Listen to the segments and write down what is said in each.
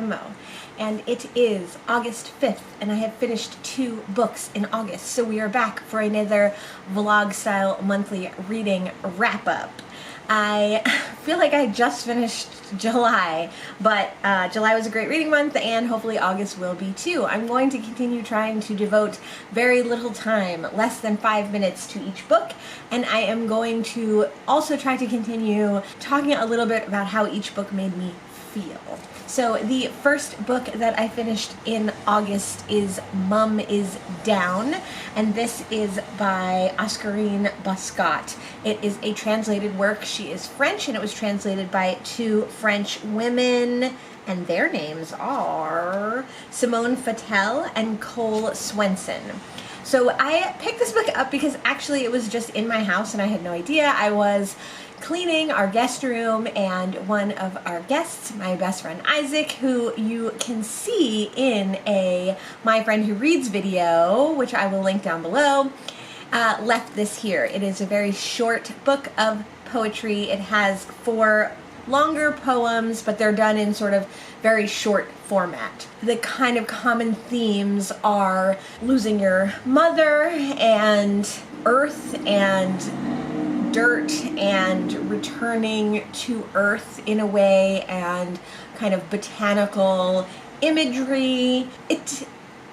MO. And it is August 5th, and I have finished 2 books in August, so we are back for another vlog-style monthly reading wrap-up. I feel like I just finished July, but July was a great reading month, and hopefully August will be too. I'm going to continue trying to devote very little time, less than 5 minutes to each book, and I am going to also try to continue talking a little bit about how each book made me feel. So the first book that I finished in August is Mum is Down, and this is by Oscarine Bosquet. It is a translated work. She is French, and it was translated by 2 French women, and their names are Simone Fattal and Swensen. So I picked this book up because actually it was just in my house and I had no idea. I was cleaning our guest room, and one of our guests, my best friend Isaac, who you can see in a My Friend Who Reads video, which I will link down below, left this here. It is a very short book of poetry. It has 4 longer poems, but they're done in sort of very short format. The kind of common themes are losing your mother and earth and dirt and returning to earth in a way, and kind of botanical imagery. It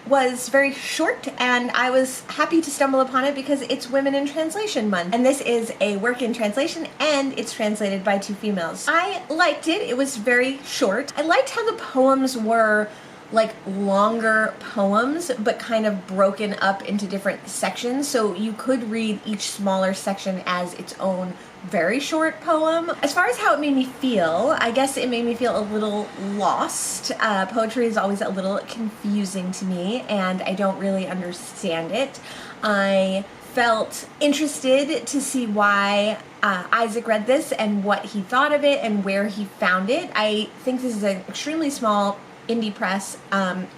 was very short, and I was happy to stumble upon it because it's Women in Translation Month, and this is a work in translation, and it's translated by 2 females. I liked it. It was very short. I liked how the poems were like longer poems, but kind of broken up into different sections, so you could read each smaller section as its own very short poem. As far as how it made me feel, I guess it made me feel a little lost. Poetry is always a little confusing to me, and I don't really understand it. I felt interested to see why Isaac read this and what he thought of it and where he found it. I think this is an extremely small indie press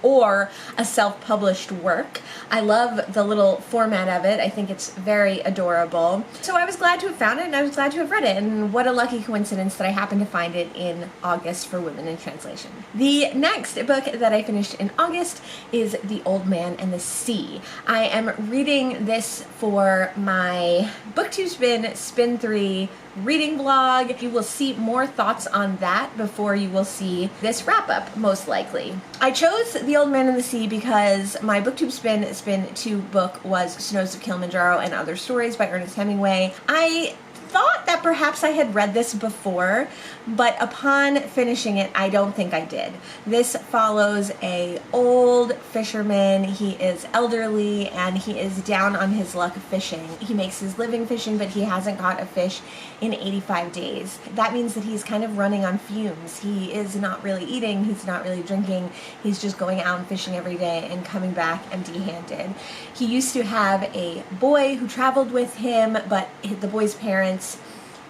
or a self-published work. I love the little format of it. I think it's very adorable. So I was glad to have found it, and I was glad to have read it, and what a lucky coincidence that I happened to find it in August for Women in Translation. The next book that I finished in August is The Old Man and the Sea. I am reading this for my BookTube Spin 3 reading vlog. You will see more thoughts on that before you will see this wrap-up, most likely. I chose The Old Man and the Sea because my BookTube Spin 2 book was Snows of Kilimanjaro and Other Stories by Ernest Hemingway. I thought that perhaps I had read this before, but upon finishing it, I don't think I did. This follows a old fisherman. He is elderly, and he is down on his luck fishing. He makes his living fishing, but he hasn't caught a fish in 85 days. That means that he's kind of running on fumes. He is not really eating, he's not really drinking, he's just going out and fishing every day and coming back empty-handed. He used to have a boy who traveled with him, but the boy's parents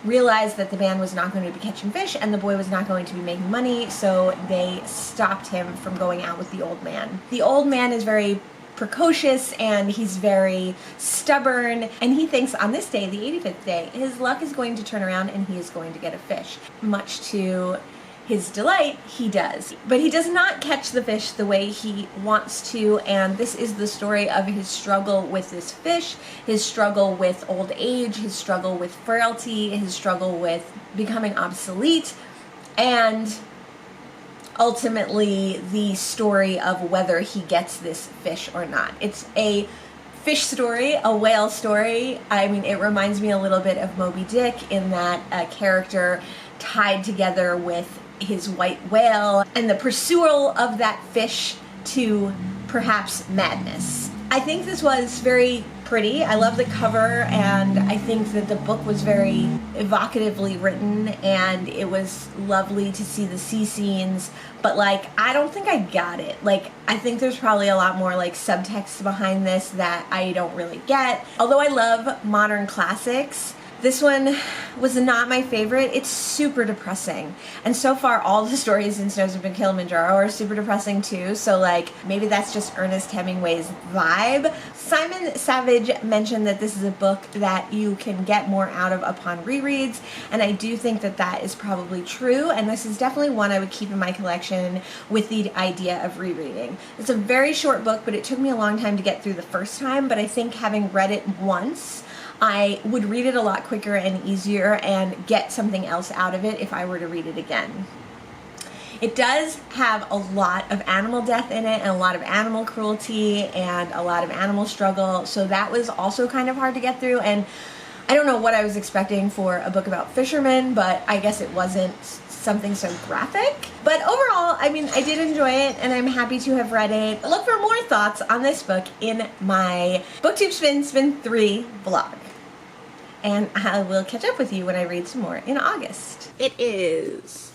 realized that the man was not going to be catching fish and the boy was not going to be making money, so they stopped him from going out with the old man. The old man is very precocious, and he's very stubborn, and he thinks on this day, the 85th day, his luck is going to turn around and he is going to get a fish. Much to his delight, he does. But he does not catch the fish the way he wants to, and this is the story of his struggle with this fish, his struggle with old age, his struggle with frailty, his struggle with becoming obsolete, and ultimately the story of whether he gets this fish or not. It's a fish story, a whale story. I mean, it reminds me a little bit of Moby Dick in that a character tied together with his white whale and the pursuit of that fish to perhaps madness. I think this was very pretty. I love the cover, and I think that the book was very evocatively written, and it was lovely to see the sea scenes, but like, I don't think I got it. Like, I think there's probably a lot more like subtext behind this that I don't really get. Although I love modern classics, This one was not my favorite. It's super depressing. And so far, all the stories in Snows of Kilimanjaro are super depressing too. So like, maybe that's just Ernest Hemingway's vibe. Simon Savage mentioned that this is a book that you can get more out of upon rereads. And I do think that that is probably true. And this is definitely one I would keep in my collection with the idea of rereading. It's a very short book, but it took me a long time to get through the first time. But I think having read it once, I would read it a lot quicker and easier and get something else out of it if I were to read it again. It does have a lot of animal death in it and a lot of animal cruelty and a lot of animal struggle, so that was also kind of hard to get through. And I don't know what I was expecting for a book about fishermen, but I guess it wasn't something so graphic. But overall, I mean, I did enjoy it and I'm happy to have read it. Look for more thoughts on this book in my BookTube Spin 3 vlog. And I will catch up with you when I read some more in August. It is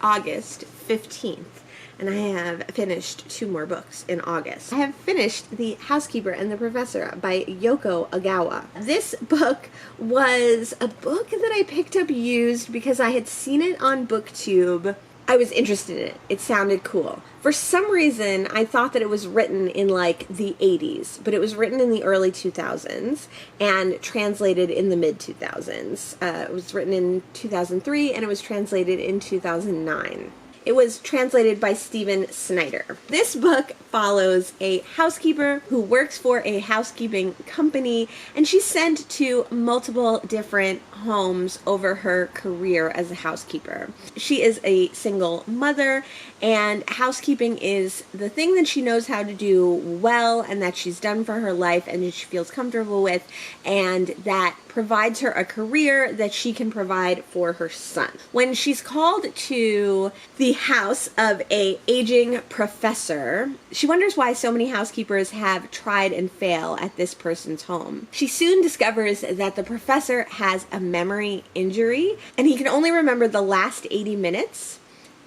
August 15th, and I have finished 2 more books in August. I have finished The Housekeeper and the Professor by Yoko Ogawa. This book was a book that I picked up used because I had seen it on BookTube. I was interested in it. It sounded cool. For some reason, I thought that it was written in like the 80s, but it was written in the early 2000s and translated in the mid 2000s. It was written in 2003 and it was translated in 2009. It was translated by Snyder. This book follows a housekeeper who works for a housekeeping company, and she's sent to multiple different homes over her career as a housekeeper. She is a single mother, and housekeeping is the thing that she knows how to do well and that she's done for her life and that she feels comfortable with, and that provides her a career that she can provide for her son. When she's called to the house of a aging professor, she wonders why so many housekeepers have tried and fail at this person's home. She soon discovers that the professor has a memory injury and he can only remember the last 80 minutes,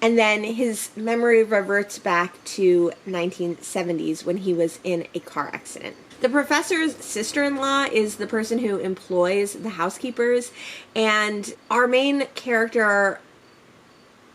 and then his memory reverts back to 1970s when he was in a car accident. The professor's sister-in-law is the person who employs the housekeepers, and our main character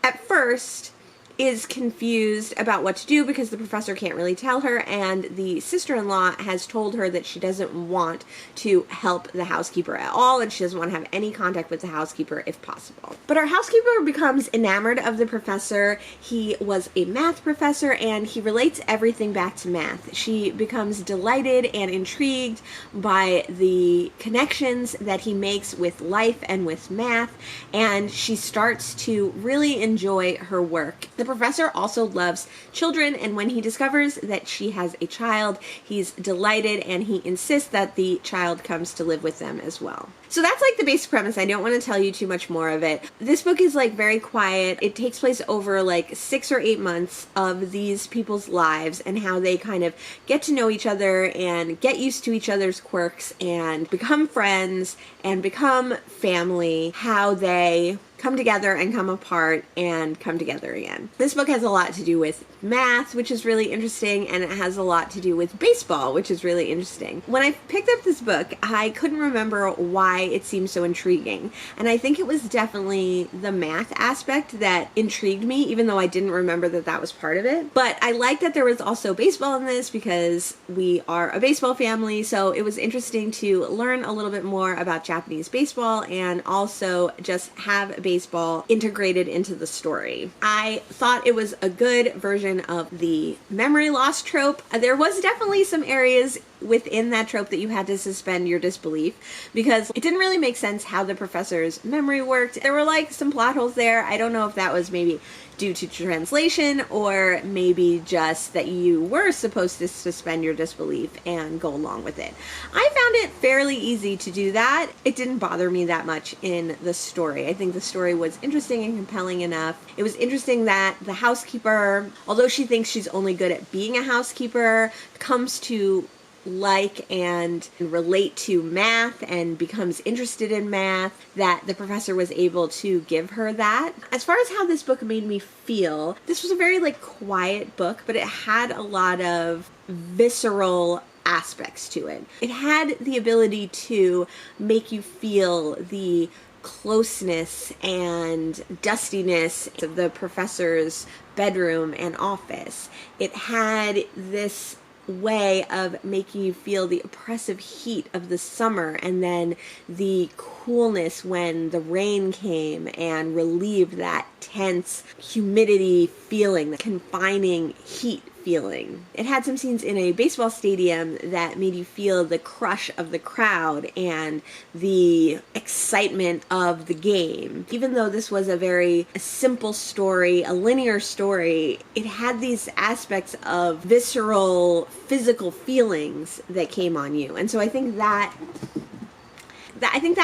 at first is confused about what to do because the professor can't really tell her, and the sister-in-law has told her that she doesn't want to help the housekeeper at all and she doesn't want to have any contact with the housekeeper if possible. But our housekeeper becomes enamored of the professor. He was a math professor and he relates everything back to math. She becomes delighted and intrigued by the connections that he makes with life and with math, and she starts to really enjoy her work. The professor also loves children, and when he discovers that she has a child, he's delighted and he insists that the child comes to live with them as well. So that's like the basic premise. I don't want to tell you too much more of it. This book is like very quiet. It takes place over like 6 or 8 months of these people's lives and how they kind of get to know each other and get used to each other's quirks and become friends and become family, how they come together and come apart and come together again. This book has a lot to do with math, which is really interesting, and it has a lot to do with baseball, which is really interesting. When I picked up this book, I couldn't remember why it seemed so intriguing, and I think it was definitely the math aspect that intrigued me, even though I didn't remember that that was part of it. But I liked that there was also baseball in this because we are a baseball family, so it was interesting to learn a little bit more about Japanese baseball and also just have baseball integrated into the story. I thought it was a good version of the memory loss trope. There was definitely some areas within that trope that you had to suspend your disbelief because it didn't really make sense how the professor's memory worked. There were like some plot holes there. I don't know if that was maybe due to translation or maybe just that you were supposed to suspend your disbelief and go along with it. I found it fairly easy to do that. It didn't bother me that much in the story. I think the story was interesting and compelling enough. It was interesting that the housekeeper, although she thinks she's only good at being a housekeeper, comes to like and relate to math and becomes interested in math, that the professor was able to give her that. As far as how this book made me feel, this was a very like quiet book, but it had a lot of visceral aspects to it. It had the ability to make you feel the closeness and dustiness of the professor's bedroom and office. It had this way of making you feel the oppressive heat of the summer and then the coolness when the rain came and relieved that tense humidity feeling, the confining heat feeling. It had some scenes in a baseball stadium that made you feel the crush of the crowd and the excitement of the game. Even though this was a very simple story, a linear story, it had these aspects of visceral, physical feelings that came on you. And so I think that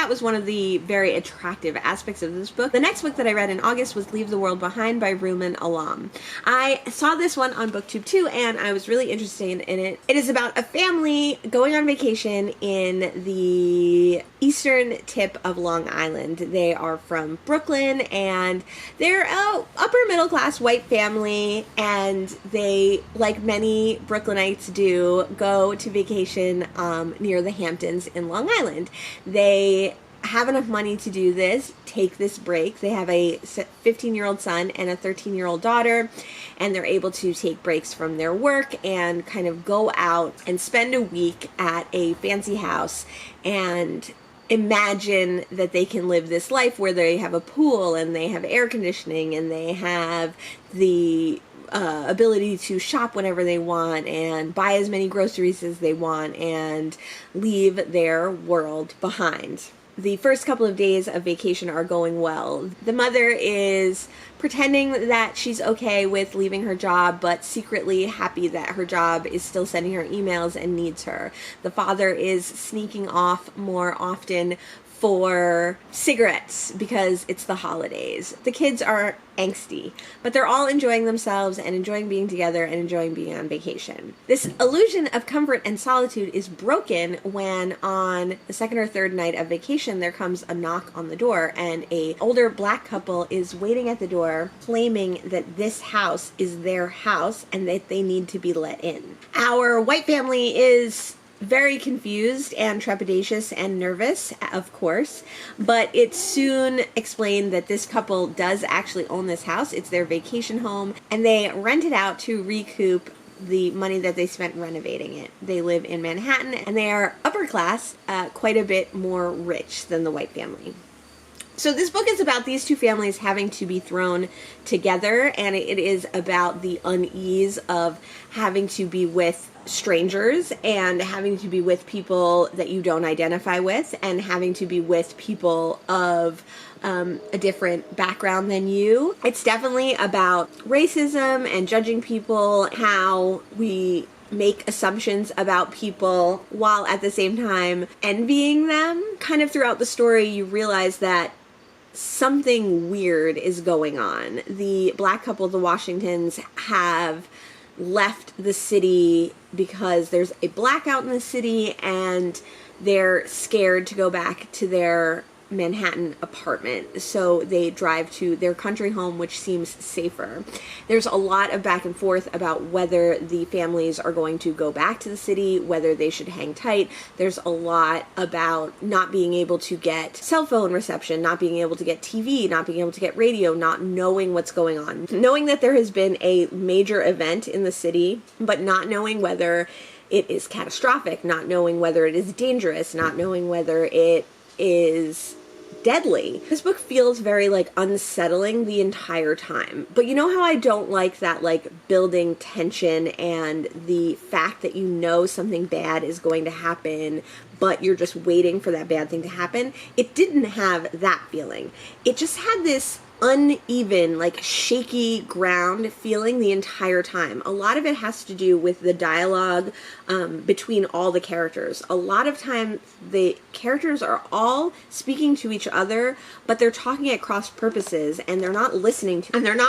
was one of the very attractive aspects of this book. The next book that I read in August was Leave the World Behind by Rumaan. I saw this one on BookTube too, and I was really interested in it. It is about a family going on vacation in the eastern tip of Long Island. They are from Brooklyn, and they're a upper middle class white family, and they, like many Brooklynites do, go to vacation near the Hamptons in Long Island. They have enough money to do this, take this break. They have a 15-year-old son and a 13-year-old daughter, and they're able to take breaks from their work and kind of go out and spend a week at a fancy house and imagine that they can live this life where they have a pool and they have air conditioning and they have the ability to shop whenever they want and buy as many groceries as they want and leave their world behind. The first couple of days of vacation are going well. The mother is pretending that she's okay with leaving her job, but secretly happy that her job is still sending her emails and needs her. The father is sneaking off more often for cigarettes because it's the holidays. The kids are angsty, but they're all enjoying themselves and enjoying being together and enjoying being on vacation. This illusion of comfort and solitude is broken when on the second or third night of vacation there comes a knock on the door, and a older black couple is waiting at the door claiming that this house is their house and that they need to be let in. Our white family is very confused and trepidatious and nervous, of course, but it's soon explained that this couple does actually own this house. It's their vacation home, and they rent it out to recoup the money that they spent renovating it. They live in Manhattan, and they are upper class, quite a bit more rich than the white family. So this book is about these two families having to be thrown together, and it is about the unease of having to be with strangers and having to be with people that you don't identify with and having to be with people of a different background than you. It's definitely about racism and judging people, how we make assumptions about people while at the same time envying them. Kind of throughout the story, you realize that something weird is going on. The black couple, the Washingtons, have left the city because there's a blackout in the city and they're scared to go back to their Manhattan apartment, so they drive to their country home, which seems safer. There's a lot of back and forth about whether the families are going to go back to the city, whether they should hang tight. There's a lot about not being able to get cell phone reception, not being able to get TV, not being able to get radio, not knowing what's going on. Knowing that there has been a major event in the city, but not knowing whether it is catastrophic, not knowing whether it is dangerous, not knowing whether it is deadly. This book feels very unsettling the entire time. But you know how I don't like that building tension and the fact that you know something bad is going to happen, but you're just waiting for that bad thing to happen? It didn't have that feeling. It just had this uneven, shaky ground feeling the entire time. A lot of it has to do with the dialogue between all the characters. A lot of time the characters are all speaking to each other, but they're talking at cross purposes and they're not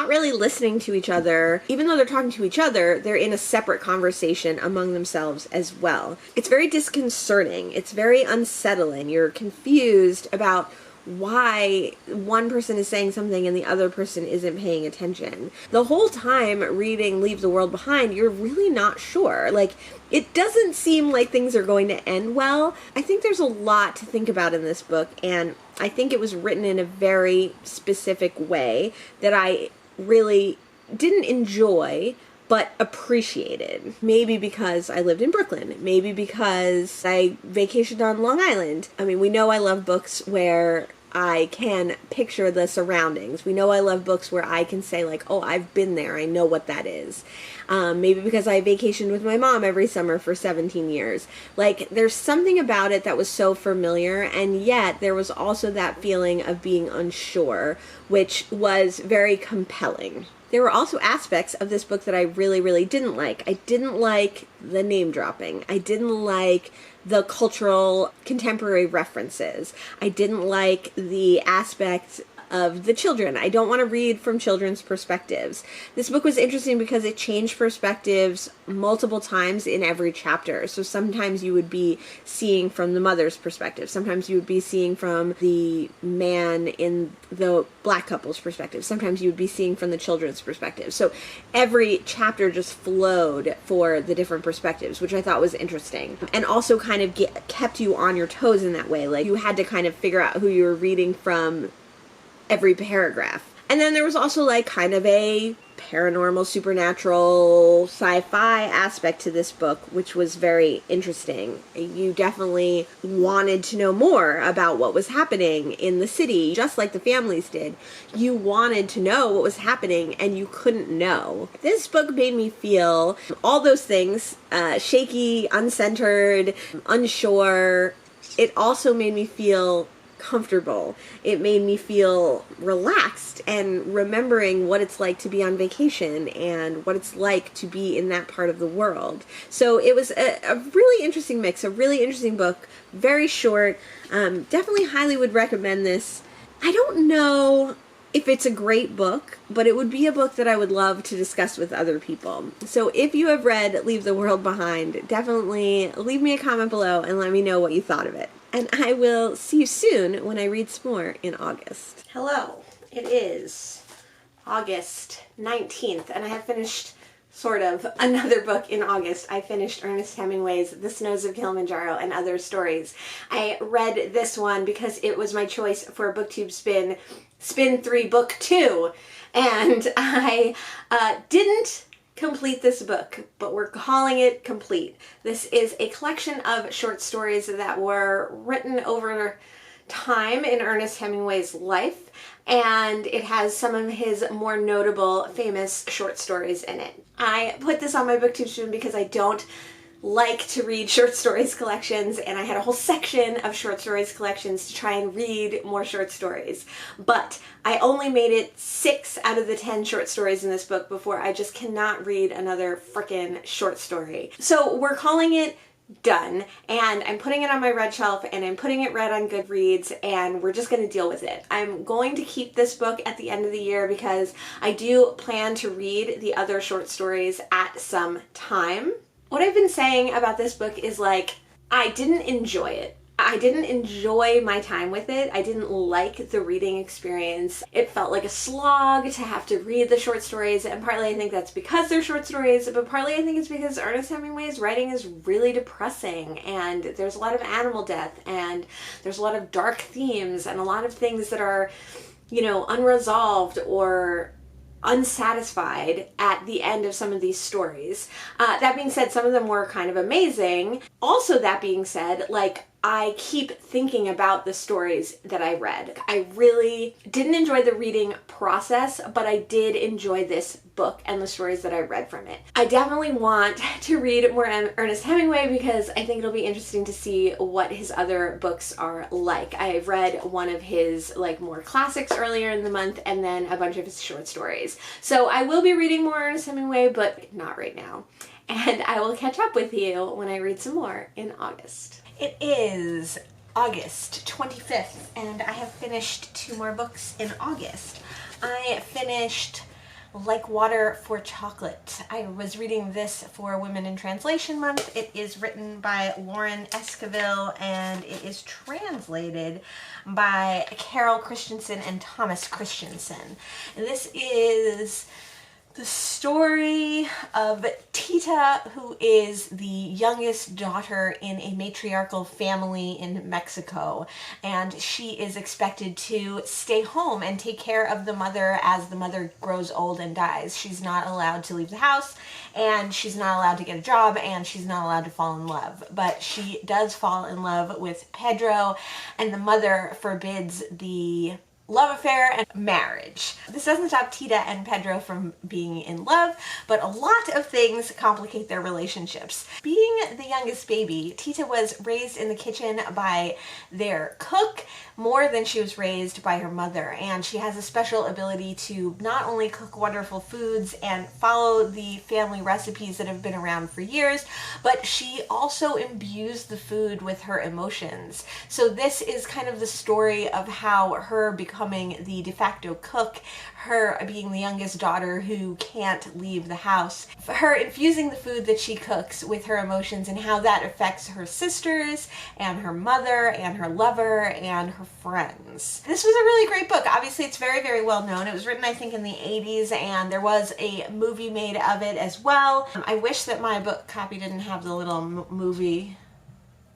really listening to each other. Even though they're talking to each other, they're in a separate conversation among themselves as well. It's very disconcerting. It's very unsettling. You're confused about why one person is saying something and the other person isn't paying attention. The whole time reading Leave the World Behind, you're really not sure. Like, it doesn't seem like things are going to end well. I think there's a lot to think about in this book, and I think it was written in a very specific way that I really didn't enjoy, but appreciated. Maybe because I lived in Brooklyn. Maybe because I vacationed on Long Island. I mean, we know I love books where I can picture the surroundings. We know I love books where I can say, like, oh, I've been there. I know what that is. Maybe because I vacationed with my mom every summer for 17 years. Like, there's something about it that was so familiar, and yet there was also that feeling of being unsure, which was very compelling. There were also aspects of this book that I really, really didn't like. I didn't like the name dropping. I didn't like the cultural contemporary references. I didn't like the aspect of the children. I don't want to read from children's perspectives. This book was interesting because it changed perspectives multiple times in every chapter. So sometimes you would be seeing from the mother's perspective. Sometimes you would be seeing from the man in the black couple's perspective. Sometimes you would be seeing from the children's perspective. So every chapter just flowed for the different perspectives, which I thought was interesting. And also kind of kept you on your toes in that way. Like, you had to kind of figure out who you were reading from every paragraph. And then there was also like kind of a paranormal, supernatural, sci-fi aspect to this book, which was very interesting. You definitely wanted to know more about what was happening in the city, just like the families did. You wanted to know what was happening, and you couldn't know. This book made me feel all those things, shaky, uncentered, unsure. It also made me feel comfortable. It made me feel relaxed and remembering what it's like to be on vacation and what it's like to be in that part of the world. So it was a really interesting mix, a really interesting book, very short. Definitely highly would recommend this. I don't know if it's a great book, but it would be a book that I would love to discuss with other people. So if you have read Leave the World Behind, definitely leave me a comment below and let me know what you thought of it. And I will see you soon when I read some more in August. Hello, it is August 19th, and I have finished sort of another book in August. I finished Ernest Hemingway's The Snows of Kilimanjaro and Other Stories. I read this one because it was my choice for a BookTube Spin 3 Book 2, and I didn't complete this book, but we're calling it complete. This is a collection of short stories that were written over time in Ernest Hemingway's life, and it has some of his more notable, famous short stories in it. I put this on my BookTube stream because I don't like to read short stories collections, and I had a whole section of short stories collections to try and read more short stories. But I only made it 6 out of the 10 short stories in this book before I just cannot read another frickin' short story. So we're calling it done, and I'm putting it on my red shelf, and I'm putting it read on Goodreads, and we're just going to deal with it. I'm going to keep this book at the end of the year because I do plan to read the other short stories at some time. What I've been saying about this book is, like, I didn't enjoy it. I didn't enjoy my time with it. I didn't like the reading experience. It felt like a slog to have to read the short stories, and partly I think that's because they're short stories, but partly I think it's because Ernest Hemingway's writing is really depressing, and there's a lot of animal death, and there's a lot of dark themes, and a lot of things that are, you know, unresolved or unsatisfied at the end of some of these stories. That being said, some of them were kind of amazing. Also, that being said, like, I keep thinking about the stories that I read. I really didn't enjoy the reading process, but I did enjoy this book and the stories that I read from it. I definitely want to read more Ernest Hemingway because I think it'll be interesting to see what his other books are like. I've read one of his, like, more classics earlier in the month, and then a bunch of his short stories. So I will be reading more Ernest Hemingway, but not right now. And I will catch up with you when I read some more in August. It is August 25th, and I have finished 2 more books in August. I finished Like Water for Chocolate. I was reading this for Women in Translation Month. It is written by Lauren Esquivel and it is translated by Carol Christensen and Thomas Christensen. And this is the story of Tita, who is the youngest daughter in a matriarchal family in Mexico, and she is expected to stay home and take care of the mother as the mother grows old and dies. She's not allowed to leave the house, and she's not allowed to get a job, and she's not allowed to fall in love. But she does fall in love with Pedro, and the mother forbids the love affair and marriage. This doesn't stop Tita and Pedro from being in love, but a lot of things complicate their relationships. Being the youngest baby, Tita was raised in the kitchen by their cook more than she was raised by her mother, and she has a special ability to not only cook wonderful foods and follow the family recipes that have been around for years, but she also imbues the food with her emotions. So this is kind of the story of how her becoming the de facto cook, her being the youngest daughter who can't leave the house, her infusing the food that she cooks with her emotions and how that affects her sisters and her mother and her lover and her friends. This was a really great book. Obviously it's very, very well known. It was written, I think, in the 80s, and there was a movie made of it as well. I wish that my book copy didn't have the little movie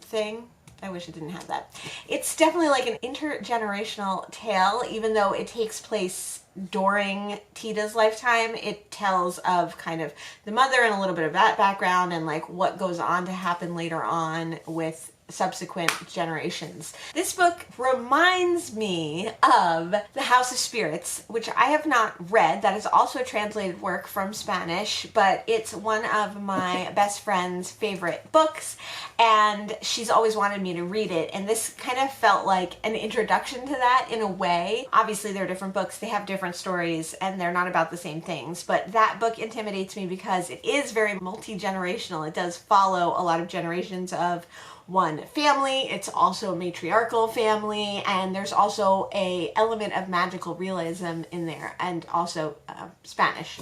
thing. I wish it didn't have that. It's definitely like an intergenerational tale, even though it takes place during Tita's lifetime. It tells of kind of the mother and a little bit of that background and like what goes on to happen later on with subsequent generations. This book reminds me of The House of Spirits, which I have not read. That is also a translated work from Spanish, but it's one of my best friend's favorite books, and she's always wanted me to read it, and this kind of felt like an introduction to that in a way. Obviously they're different books, they have different stories, and they're not about the same things, but that book intimidates me because it is very multi-generational. It does follow a lot of generations of one family. It's also a matriarchal family, and there's also a element of magical realism in there, and also Spanish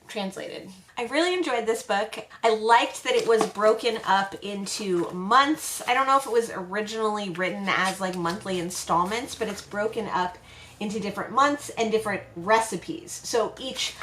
translated. I really enjoyed this book. I liked that it was broken up into months. I don't know if it was originally written as like monthly installments, but it's broken up into different months and different recipes. So each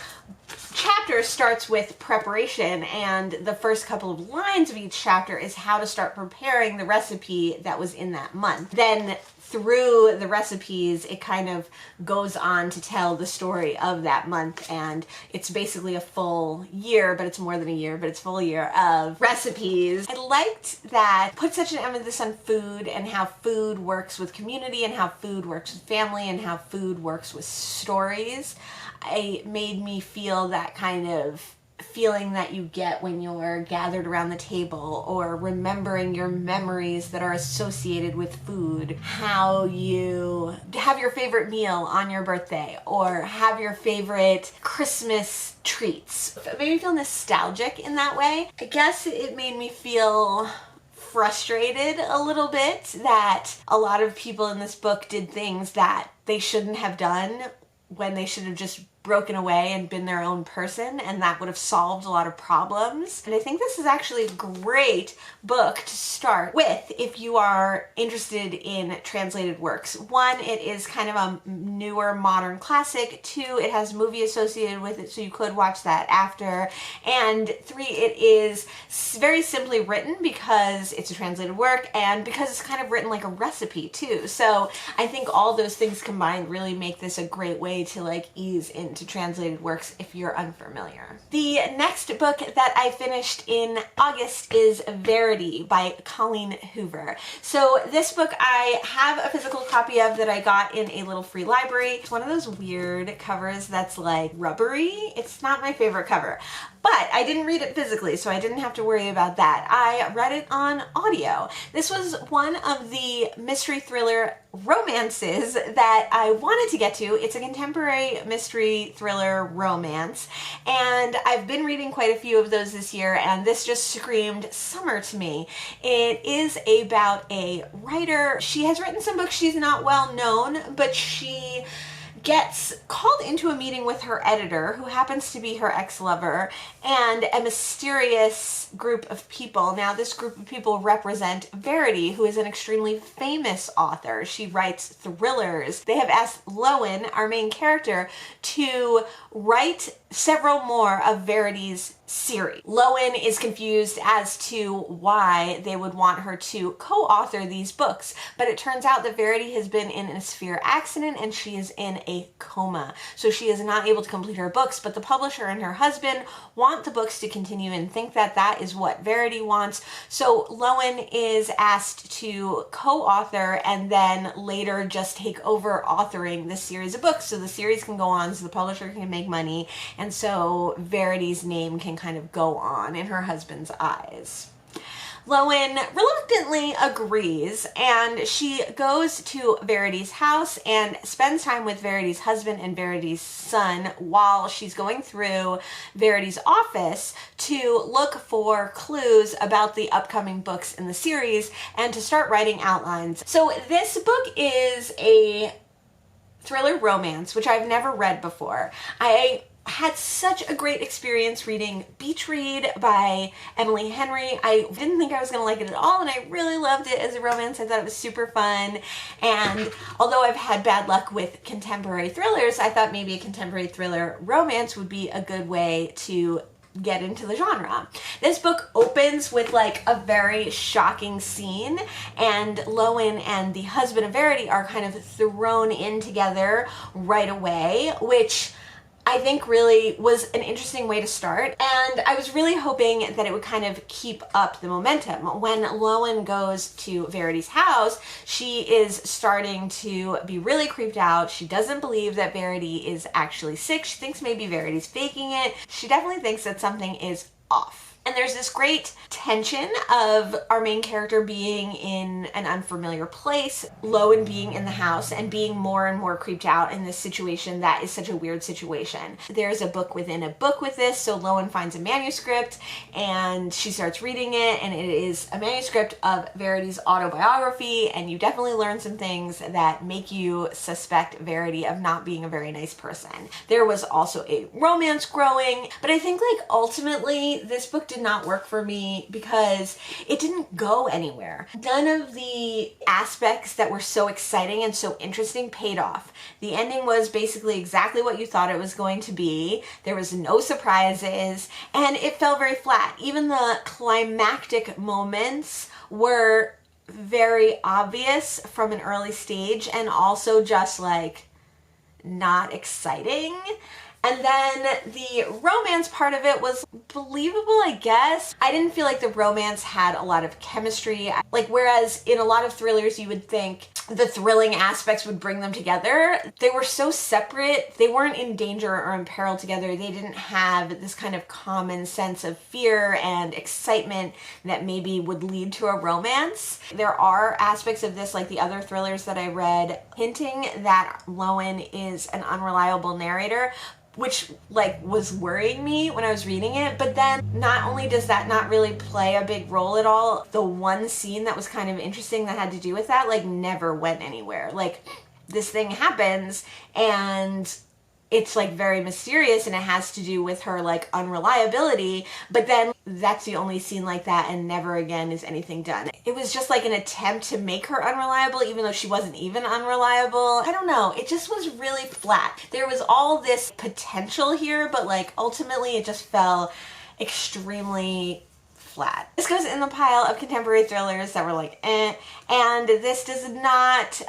chapter starts with preparation, and the first couple of lines of each chapter is how to start preparing the recipe that was in that month. Then through the recipes, it kind of goes on to tell the story of that month, and it's basically a full year, but it's more than a year, but it's a full year of recipes. I liked that put such an emphasis on food and how food works with community and how food works with family and how food works with stories. It made me feel that kind of feeling that you get when you're gathered around the table, or remembering your memories that are associated with food, how you have your favorite meal on your birthday, or have your favorite Christmas treats. It made me feel nostalgic in that way. I guess it made me feel frustrated a little bit that a lot of people in this book did things that they shouldn't have done, when they should have just broken away and been their own person, and that would have solved a lot of problems. And I think this is actually a great book to start with if you are interested in translated works. One, it is kind of a newer modern classic. Two, it has a movie associated with it, so you could watch that after. And three, it is very simply written because it's a translated work, and because it's kind of written like a recipe too. So I think all those things combined really make this a great way to like ease into translated works if you're unfamiliar. The next book that I finished in August is Verity by Colleen Hoover. So this book I have a physical copy of that I got in a little free library. It's one of those weird covers that's like rubbery. It's not my favorite cover, but I didn't read it physically, so I didn't have to worry about that. I read it on audio. This was one of the mystery thriller romances that I wanted to get to. It's a contemporary mystery thriller romance, and I've been reading quite a few of those this year, and this just screamed summer to me. It is about a writer. She has written some books. She's not well known, but she gets called into a meeting with her editor, who happens to be her ex-lover, and a mysterious group of people. Now, this group of people represent Verity, who is an extremely famous author. She writes thrillers. They have asked Lowen, our main character, to write several more of Verity's series. Lowen is confused as to why they would want her to co-author these books, but it turns out that Verity has been in a severe accident and she is in a coma, so she is not able to complete her books, but the publisher and her husband want the books to continue and think that that is what Verity wants. So Lowen is asked to co-author and then later just take over authoring this series of books so the series can go on, so the publisher can make money, and so Verity's name can kind of go on in her husband's eyes. Lowen reluctantly agrees, and she goes to Verity's house and spends time with Verity's husband and Verity's son while she's going through Verity's office to look for clues about the upcoming books in the series and to start writing outlines. So this book is a thriller romance, which I've never read before. I had such a great experience reading Beach Read by Emily Henry. I didn't think I was going to like it at all, and I really loved it as a romance. I thought it was super fun, and although I've had bad luck with contemporary thrillers, I thought maybe a contemporary thriller romance would be a good way to get into the genre. This book opens with like a very shocking scene, and Lowen and the husband of Verity are kind of thrown in together right away, which I think really was an interesting way to start, and I was really hoping that it would kind of keep up the momentum. When Lowen goes to Verity's house, she is starting to be really creeped out. She doesn't believe that Verity is actually sick. She thinks maybe Verity's faking it. She definitely thinks that something is off. And there's this great tension of our main character being in an unfamiliar place, Lowen being in the house, and being more and more creeped out in this situation that is such a weird situation. There's a book within a book with this, so Lowen finds a manuscript and she starts reading it, and it is a manuscript of Verity's autobiography, and you definitely learn some things that make you suspect Verity of not being a very nice person. There was also a romance growing, but I think like ultimately this book did not work for me because it didn't go anywhere. None of the aspects that were so exciting and so interesting paid off. The ending was basically exactly what you thought it was going to be. There was no surprises, and it fell very flat. Even the climactic moments were very obvious from an early stage and also just like not exciting. And then the romance part of it was believable, I guess. I didn't feel like the romance had a lot of chemistry. Like, whereas in a lot of thrillers you would think the thrilling aspects would bring them together, they were so separate. They weren't in danger or in peril together. They didn't have this kind of common sense of fear and excitement that maybe would lead to a romance. There are aspects of this, like the other thrillers that I read, hinting that Lowen is an unreliable narrator, which like was worrying me when I was reading it. But then not only does that not really play a big role at all, the one scene that was kind of interesting that had to do with that like never went anywhere. Like, this thing happens and it's like very mysterious and it has to do with her like unreliability, but then that's the only scene like that and never again is anything done. It was just like an attempt to make her unreliable even though she wasn't even unreliable. I don't know, it just was really flat. There was all this potential here, but like ultimately it just fell extremely flat. This goes in the pile of contemporary thrillers that were like eh, and this does not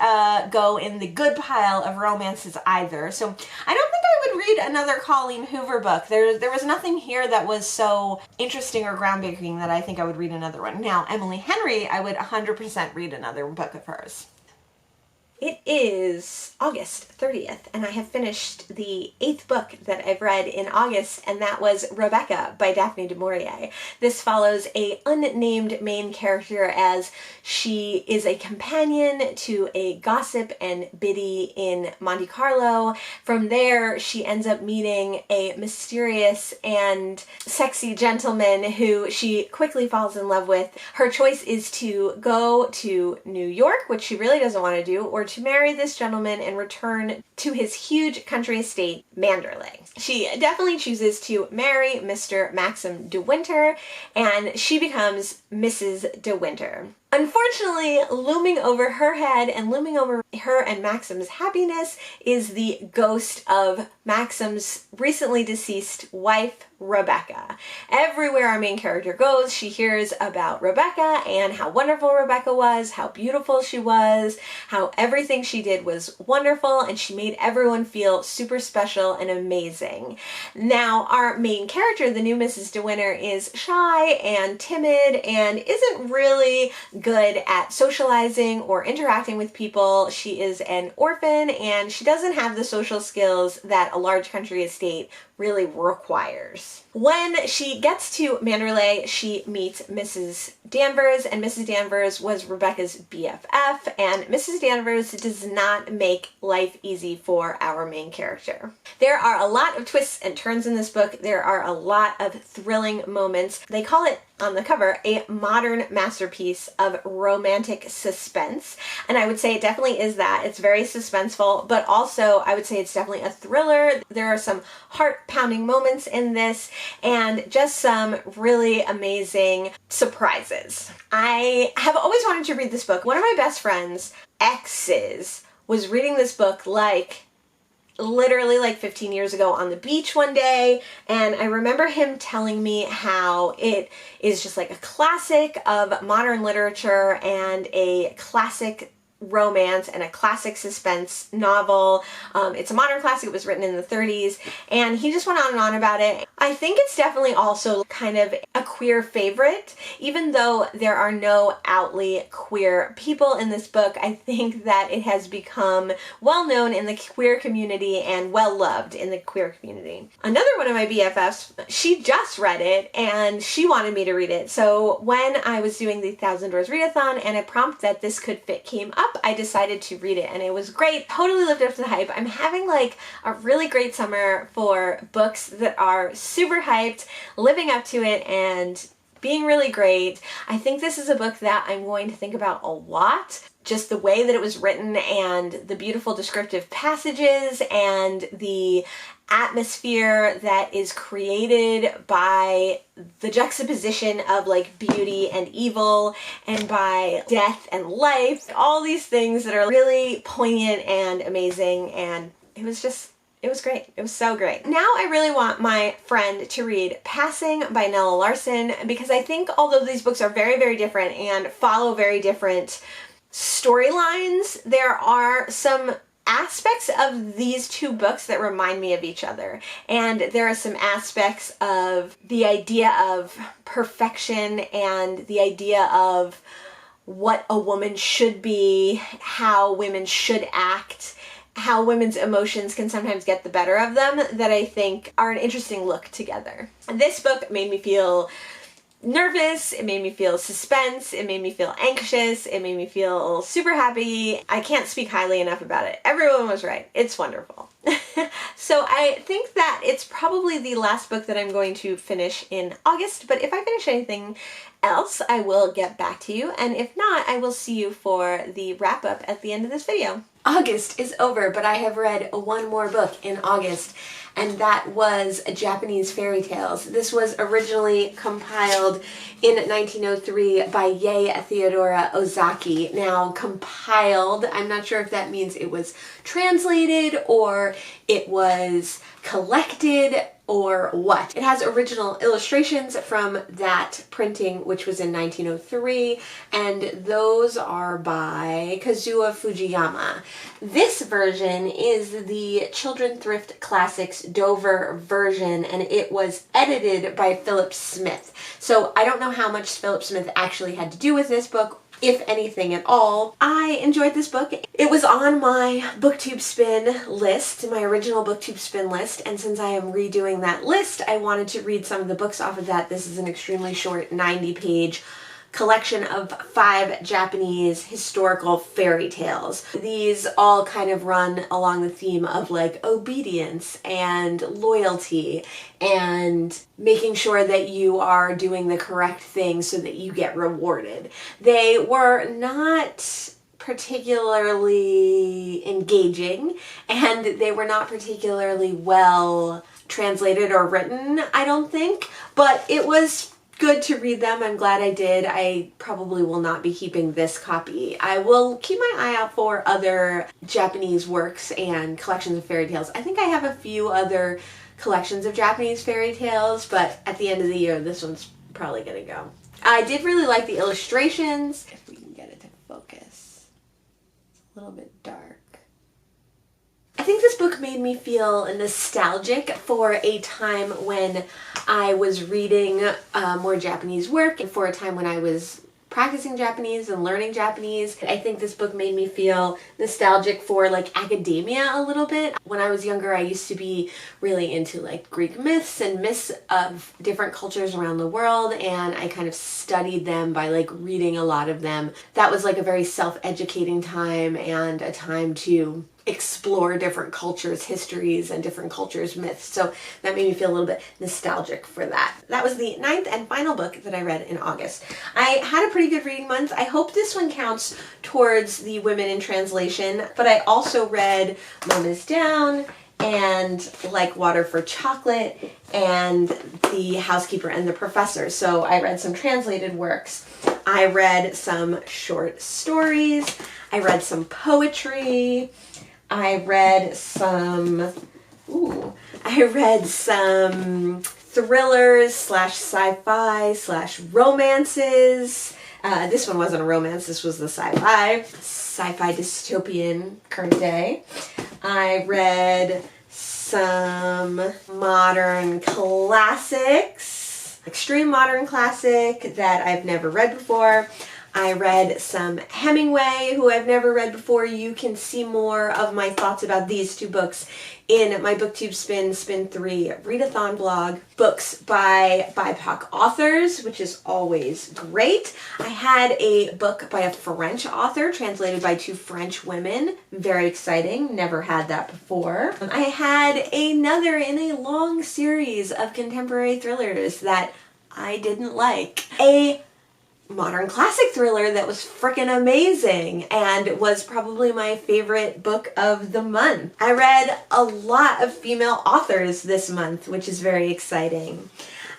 go in the good pile of romances either. So I don't think I would read another Colleen Hoover book. There was nothing here that was so interesting or groundbreaking that I think I would read another one. Now, Emily Henry, I would 100% read another book of hers. It is August 30th, and I have finished the 8th book that I've read in August, and that was Rebecca by Daphne du Maurier. This follows a unnamed main character as she is a companion to a gossip and biddy in Monte Carlo. From there, she ends up meeting a mysterious and sexy gentleman who she quickly falls in love with. Her choice is to go to New York, which she really doesn't want to do, or to marry this gentleman and return to his huge country estate, Manderley. She definitely chooses to marry Mr. Maxim de Winter, and she becomes Mrs. de Winter. Unfortunately, looming over her head and looming over her and Maxim's happiness is the ghost of Maxim's recently deceased wife, Rebecca. Everywhere our main character goes, she hears about Rebecca and how wonderful Rebecca was, how beautiful she was, how everything she did was wonderful, and she made everyone feel super special and amazing. Now, our main character, the new Mrs. de Winter, is shy and timid and isn't really good at socializing or interacting with people. She is an orphan and she doesn't have the social skills that a large country estate really requires. When she gets to Manderley, she meets Mrs. Danvers, and Mrs. Danvers was Rebecca's BFF, and Mrs. Danvers does not make life easy for our main character. There are a lot of twists and turns in this book. There are a lot of thrilling moments. They call it on the cover a modern masterpiece of romantic suspense, and I would say it definitely is that. It's very suspenseful, but also I would say it's definitely a thriller. There are some heart-pounding moments in this and just some really amazing surprises. I have always wanted to read this book. One of my best friends' exes was reading this book literally like 15 years ago on the beach one day, and I remember him telling me how it is just like a classic of modern literature and a classic romance and a classic suspense novel. It's a modern classic. It was written in the 30s, and he just went on and on about it. I think it's definitely also kind of a queer favorite, even though there are no outly queer people in this book. I think that it has become well known in the queer community and well loved in the queer community. Another one of my BFFs, she just read it and she wanted me to read it. So when I was doing the 1,000 Doors Readathon and a prompt that this could fit came up, I decided to read it, and it was great. Totally lived up to the hype. I'm having like a really great summer for books that are super hyped, living up to it, and being really great. I think this is a book that I'm going to think about a lot. Just the way that it was written and the beautiful descriptive passages and the atmosphere that is created by the juxtaposition of like beauty and evil and by death and life. All these things that are really poignant and amazing, and it was great. It was so great. Now I really want my friend to read Passing by Nella Larson, because I think although these books are very, very different and follow very different storylines, there are some aspects of these two books that remind me of each other. And there are some aspects of the idea of perfection and the idea of what a woman should be, how women should act, how women's emotions can sometimes get the better of them, that I think are an interesting look together. This book made me feel nervous, it made me feel suspense, it made me feel anxious, it made me feel super happy. I can't speak highly enough about it. Everyone was right. It's wonderful. So I think that it's probably the last book that I'm going to finish in August, but if I finish anything else, I will get back to you, and if not, I will see you for the wrap-up at the end of this video. August is over, but I have read one more book in August, and that was Japanese fairy tales. This was originally compiled in 1903 by Yae Theodora Ozaki. Now, compiled, I'm not sure if that means it was translated or it was collected or what. It has original illustrations from that printing, which was in 1903, and those are by Kazuo Fujiyama. This version is the Children Thrift Classics Dover version, and it was edited by Philip Smith. So I don't know how much Philip Smith actually had to do with this book, if anything at all. I enjoyed this book. It was on my booktube spin list, my original booktube spin list, and since I am redoing that list, I wanted to read some of the books off of that. This is an extremely short 90-page collection of 5 Japanese historical fairy tales. These all kind of run along the theme of like obedience and loyalty and making sure that you are doing the correct thing so that you get rewarded. They were not particularly engaging, and they were not particularly well translated or written, I don't think, but it was good to read them. I'm glad I did. I probably will not be keeping this copy. I will keep my eye out for other Japanese works and collections of fairy tales. I think I have a few other collections of Japanese fairy tales, but at the end of the year, this one's probably gonna go. I did really like the illustrations. If we can get it to focus. It's a little bit dark. I think this book made me feel nostalgic for a time when I was reading more Japanese work, and for a time when I was practicing Japanese and learning Japanese. I think this book made me feel nostalgic for like academia a little bit. When I was younger, I used to be really into like Greek myths and myths of different cultures around the world, and I kind of studied them by like reading a lot of them. That was like a very self-educating time and a time to explore different cultures' histories and different cultures' myths. So that made me feel a little bit nostalgic for that. That was the 9th and final book that I read in August. I had a pretty good reading month. I hope this one counts towards the Women in Translation, but I also read Mona's Down and Like Water for Chocolate and The Housekeeper and the Professor. So I read some translated works. I read some short stories. I read some poetry. I read some thrillers slash sci-fi slash romances. This one wasn't a romance, this was the sci-fi dystopian current day. I read some modern classics, extreme modern classic that I've never read before. I read some Hemingway, who I've never read before. You can see more of my thoughts about these two books in my BookTube Spin 3 Readathon blog. Books by BIPOC authors, which is always great. I had a book by a French author, translated by 2 French women. Very exciting. Never had that before. I had another in a long series of contemporary thrillers that I didn't like. A modern classic thriller that was freaking amazing and was probably my favorite book of the month. I read a lot of female authors this month, which is very exciting.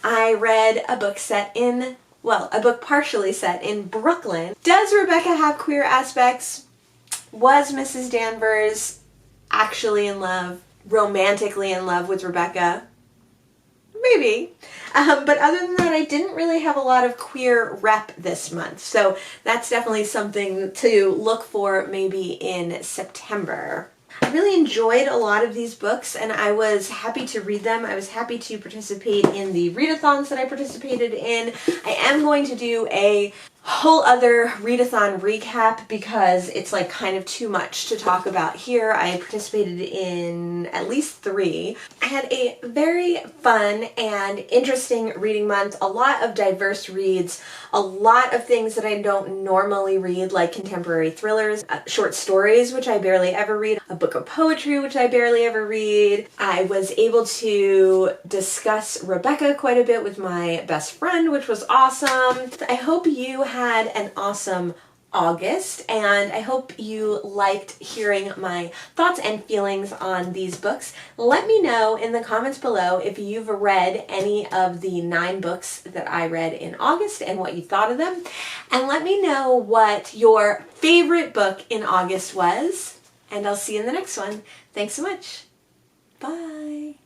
I read a book a book partially set in Brooklyn. Does Rebecca have queer aspects? Was Mrs. Danvers actually in love, romantically in love with Rebecca? Maybe. But other than that, I didn't really have a lot of queer rep this month. So that's definitely something to look for maybe in September. I really enjoyed a lot of these books and I was happy to read them. I was happy to participate in the readathons that I participated in. I am going to do a whole other readathon recap because it's like kind of too much to talk about here. I participated in at least 3. I had a very fun and interesting reading month, a lot of diverse reads, a lot of things that I don't normally read, like contemporary thrillers, short stories, which I barely ever read, a book of poetry, which I barely ever read. I was able to discuss Rebecca quite a bit with my best friend, which was awesome. I hope you had an awesome August, and I hope you liked hearing my thoughts and feelings on these books. Let me know in the comments below if you've read any of the 9 books that I read in August and what you thought of them. And let me know what your favorite book in August was, and I'll see you in the next one. Thanks so much. Bye.